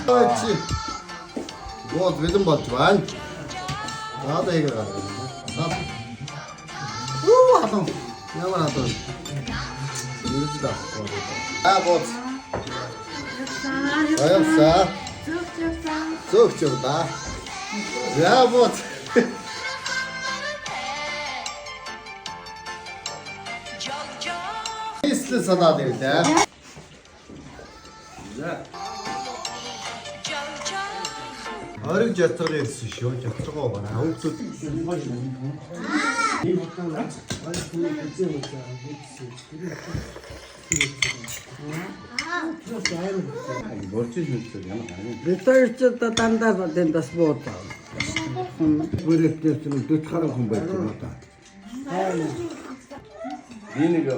Kırçı. Вот, видим Батван. Надо играть. Атом. Ne var Атом? Yürüdü de. Ha, вот. Ayıpsa. Çok çok da. Ya, вот. Если sana değil de. Güzel. Arık jatırga yetişiyor, jatırga olana. Avuk tut. Ресурсты тандап 된다 спорта. Бөрөктөрсүн дөткөрөн комбайт. Динго,